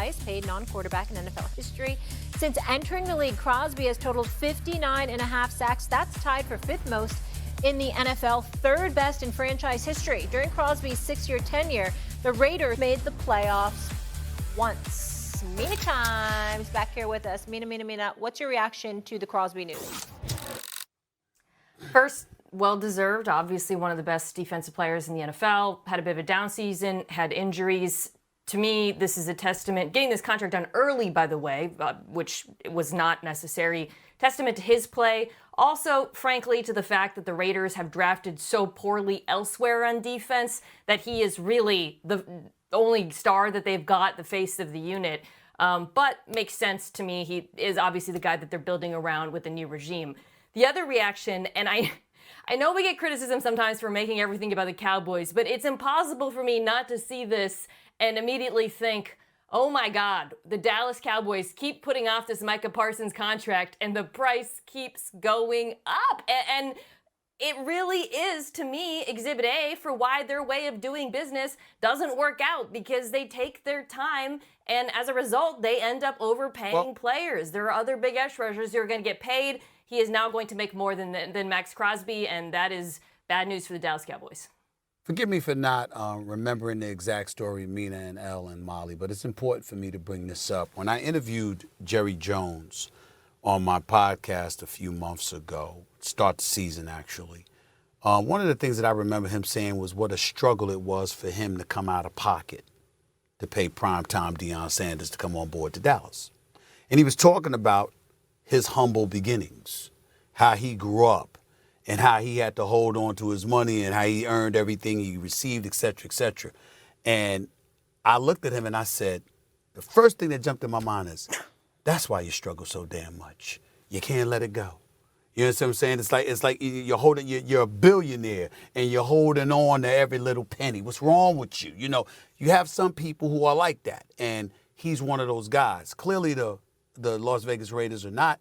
highest paid non-quarterback in NFL history. Since entering the league, Crosby has totaled 59.5 sacks. That's tied for fifth most in the NFL, third best in franchise history. During Crosby's 6-year tenure, the Raiders made the playoffs once. Mina Chimes back here with us. Mina, what's your reaction to the Crosby news? First, well-deserved. Obviously one of the best defensive players in the NFL. Had a bit of a down season, had injuries. To me, this is a testament. Getting this contract done early, by the way, which was not necessary. Testament to his play. Also, frankly, to the fact that the Raiders have drafted so poorly elsewhere on defense that he is really the only star that they've got, the face of the unit. But makes sense to me. He is obviously the guy that they're building around with the new regime. The other reaction, and I know we get criticism sometimes for making everything about the Cowboys, but it's impossible for me not to see this and immediately think, oh my God, the Dallas Cowboys keep putting off this Micah Parsons contract and the price keeps going up. And it really is, to me, Exhibit A for why their way of doing business doesn't work out, because they take their time and as a result, they end up overpaying players. There are other big edge rushers who are going to get paid. He is now going to make more than Maxx Crosby, and that is bad news for the Dallas Cowboys. Forgive me for not remembering the exact story, Mina and Elle and Molly, but it's important for me to bring this up. When I interviewed Jerry Jones on my podcast a few months ago, start the season actually, one of the things that I remember him saying was what a struggle it was for him to come out of pocket to pay primetime Deion Sanders to come on board to Dallas. And he was talking about his humble beginnings, how he grew up, and how he had to hold on to his money and how he earned everything he received, et cetera, et cetera. And I looked at him and I said, the first thing that jumped in my mind is, that's why you struggle so damn much. You can't let it go. You know what I'm saying? It's like you're a billionaire and you're holding on to every little penny. What's wrong with you? You know, you have some people who are like that, and he's one of those guys. Clearly the Las Vegas Raiders are not.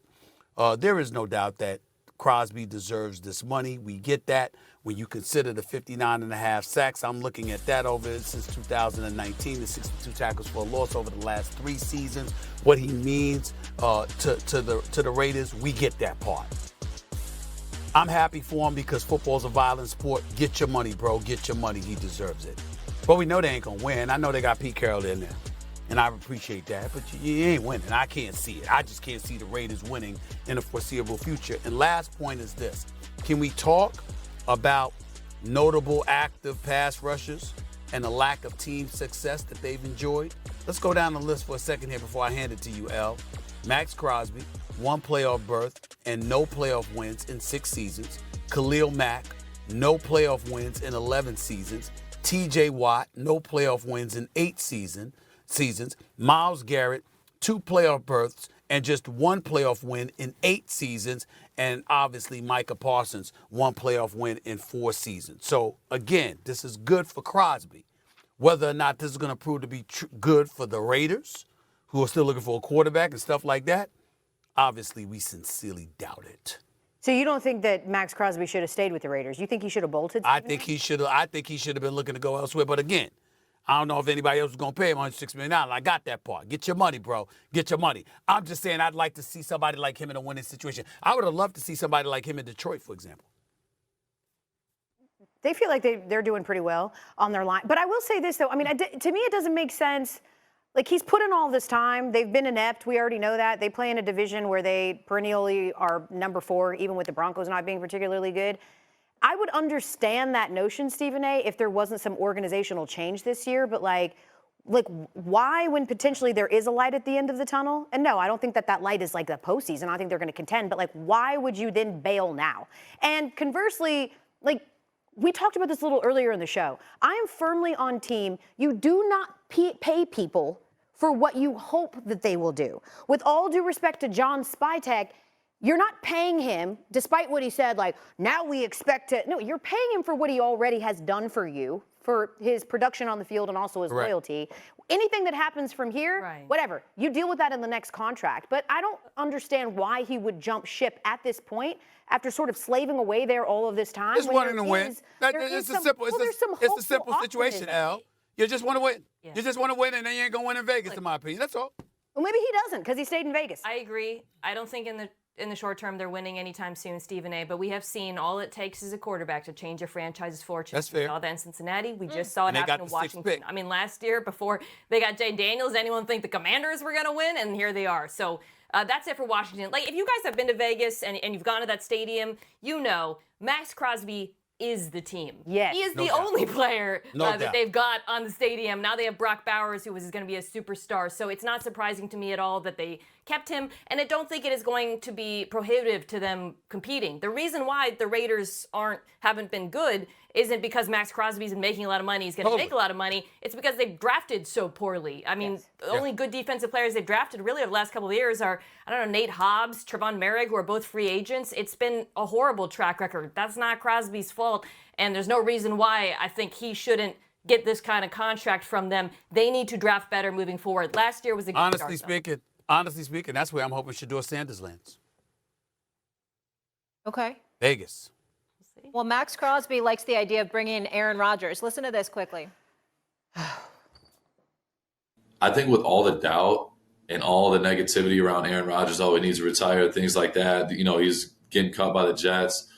There is no doubt that Crosby deserves this money. We get that. When you consider the 59.5 sacks, I'm looking at that over since 2019, the 62 tackles for a loss over the last 3 seasons. What he means to the Raiders, we get that part. I'm happy for him because football's a violent sport. Get your money, bro. Get your money. He deserves it. But we know they ain't going to win. I know they got Pete Carroll in there, and I appreciate that. But you ain't winning. I can't see it. I just can't see the Raiders winning in the foreseeable future. And last point is this. Can we talk about notable active pass rushers and the lack of team success that they've enjoyed? Let's go down the list for a second here before I hand it to you, Elle. Maxx Crosby, 1 playoff berth and no playoff wins in 6 seasons. Khalil Mack, no playoff wins in 11 seasons. TJ Watt, no playoff wins in 8 seasons. Myles Garrett, 2 playoff berths and just 1 playoff win in 8 seasons. And obviously Micah Parsons, 1 playoff win in 4 seasons. So again, this is good for Crosby. Whether or not this is going to prove to be good for the Raiders, who are still looking for a quarterback and stuff like that, obviously we sincerely doubt it. So you don't think that Maxx Crosby should have stayed with the Raiders? You think he should have bolted? I think he should have been looking to go elsewhere. But again, I don't know if anybody else was going to pay him $106 million. I got that part. Get your money, bro. Get your money. I'm just saying I'd like to see somebody like him in a winning situation. I would have loved to see somebody like him in Detroit, for example. They feel like they're doing pretty well on their line. But I will say this, though. I mean, to me, it doesn't make sense. Like, he's put in all this time. They've been inept. We already know that. They play in a division where they perennially are number 4, even with the Broncos not being particularly good. I would understand that notion, Stephen A., if there wasn't some organizational change this year. But, like why, when potentially there is a light at the end of the tunnel? And no, I don't think that light is like the postseason. I think they're going to contend. But, like, why would you then bail now? And conversely, like, we talked about this a little earlier in the show. I am firmly on team. You do not pay people for what you hope that they will do. With all due respect to John Spytek, you're not paying him, despite what he said, like, now we expect to. No, you're paying him for what he already has done for you, for his production on the field and also his loyalty. Anything that happens from here, whatever, you deal with that in the next contract. But I don't understand why he would jump ship at this point after sort of slaving away there all of this time. It's wanting to win. It's a simple situation, Elle. You just want to win. Yeah. You just want to win, and then you ain't going to win in Vegas, in my opinion. That's all. Well, maybe he doesn't because he stayed in Vegas. I agree. I don't think in the short term they're winning anytime soon, Stephen A. But we have seen all it takes is a quarterback to change a franchise's fortune. That's fair. We saw that in Cincinnati. We just saw it And they happen got in the sixth Washington. pick. I mean, last year before they got Jay Daniels, anyone think the Commanders were going to win? And here they are. So that's it for Washington. Like, if you guys have been to Vegas and you've gone to that stadium, you know Maxx Crosby is the team. Yes. He is No the doubt. only player No that doubt. they've got on the stadium. Now they have Brock Bowers, who is going to be a superstar. So it's not surprising to me at all that they kept him. And I don't think it is going to be prohibitive to them competing. The reason why the Raiders haven't been good isn't because Maxx Crosby's been making a lot of money. He's going to make a lot of money. It's because they've drafted so poorly. I mean, the only good defensive players they've drafted really over the last couple of years are, I don't know, Nate Hobbs, Trevon Merrick, who are both free agents. It's been a horrible track record. That's not Crosby's fault. And there's no reason why I think he shouldn't get this kind of contract from them. They need to draft better moving forward. Last year was a good Honestly start, speaking, that's where I'm hoping Shedeur Sanders lands. Okay. Vegas. Well, Maxx Crosby likes the idea of bringing in Aaron Rodgers. Listen to this quickly. I think with all the doubt and all the negativity around Aaron Rodgers, he needs to retire, things like that. You know, he's getting cut by the Jets.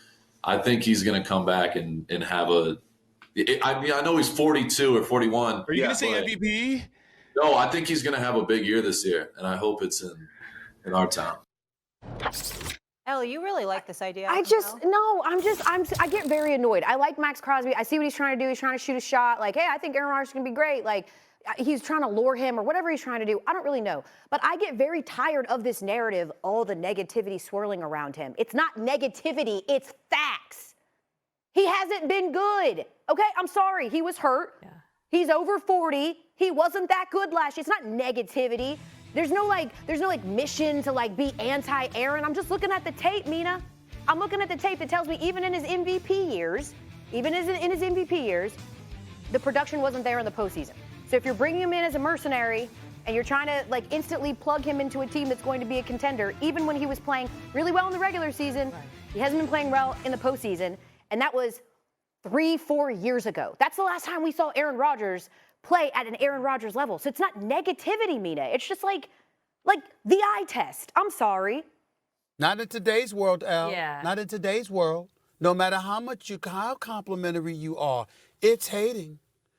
I think he's going to come back and have I know he's 42 or 41. Are you going to say MVP? No, I think he's going to have a big year this year, and I hope it's in our town. Ellie, you really like this idea. I get very annoyed. I like Maxx Crosby. I see what he's trying to do. He's trying to shoot a shot. Like, hey, I think Aaron Rodgers is going to be great. Like, he's trying to lure him or whatever he's trying to do. I don't really know. But I get very tired of this narrative, all the negativity swirling around him. It's not negativity, it's facts. He hasn't been good. Okay, I'm sorry. He was hurt. Yeah. He's over 40. He wasn't that good last year. It's not negativity. There's no mission to be anti-Aaron. I'm just looking at the tape, Mina. I'm looking at the tape that tells me even in his MVP years, the production wasn't there in the postseason. So if you're bringing him in as a mercenary and you're trying to instantly plug him into a team that's going to be a contender, even when he was playing really well in the regular season, he hasn't been playing well in the postseason. And that was 3-4 years ago. That's the last time we saw Aaron Rodgers play at an Aaron Rodgers level. So it's not negativity, Mina. It's just like the eye test. I'm sorry. Not in today's world, Al. Yeah. Not in today's world. No matter how complimentary you are, it's hating.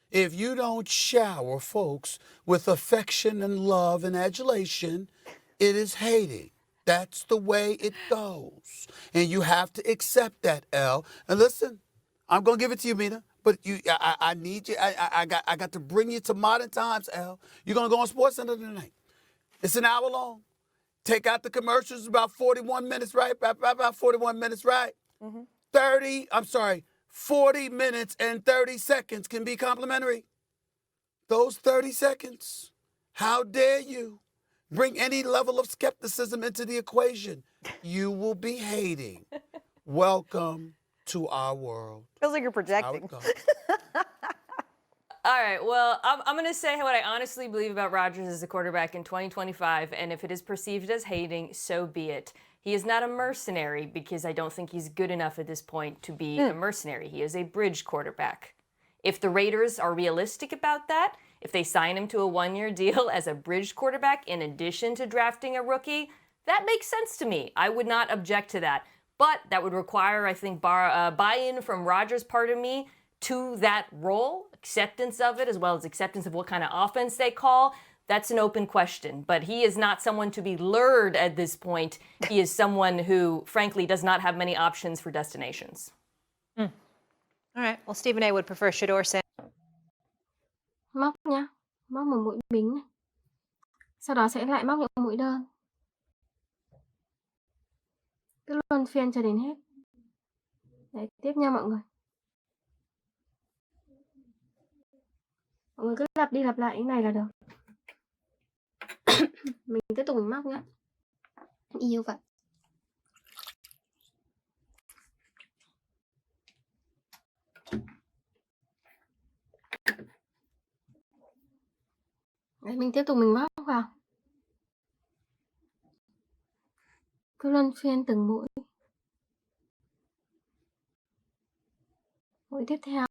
If you don't shower folks with affection and love and adulation, it is hating. That's the way it goes. And you have to accept that, Al. And listen, I'm going to give it to you, Mina. But I need you. I got to bring you to modern times, Al. You're going to go on SportsCenter tonight. It's an hour long. Take out the commercials, about 41 minutes, right? About 41 minutes, right? Mm-hmm. 40 minutes and 30 seconds can be complimentary. Those 30 seconds, how dare you bring any level of skepticism into the equation? You will be hating. Welcome to our world. Feels like you're projecting. All right, well, I'm going to say what I honestly believe about Rodgers as a quarterback in 2025, and if it is perceived as hating, so be it. He is not a mercenary because I don't think he's good enough at this point to be a mercenary. He is a bridge quarterback. If the Raiders are realistic about that, if they sign him to a one-year deal as a bridge quarterback in addition to drafting a rookie, that makes sense to me. I would not object to that. But that would require, I think, buy-in from Rodgers' part of me to that role, acceptance of it, as well as acceptance of what kind of offense they call. That's an open question. But he is not someone to be lured at this point. He is someone who, frankly, does not have many options for destinations. All right. Well, Stephen A. would prefer Shedeur Sanders. Móc nhá, móc một mũi bính này. Sau đó sẽ lại móc những mũi đơn. Cứ luân phiên cho đến hết. Đấy, tiếp nha mọi người. Mọi người cứ lặp đi lặp lại cái này là được. Mình tiếp tục mình móc nhá. Yêu vậy. Đấy, mình tiếp tục mình móc vào. Cứ luân phiên từng mũi. Mũi tiếp theo.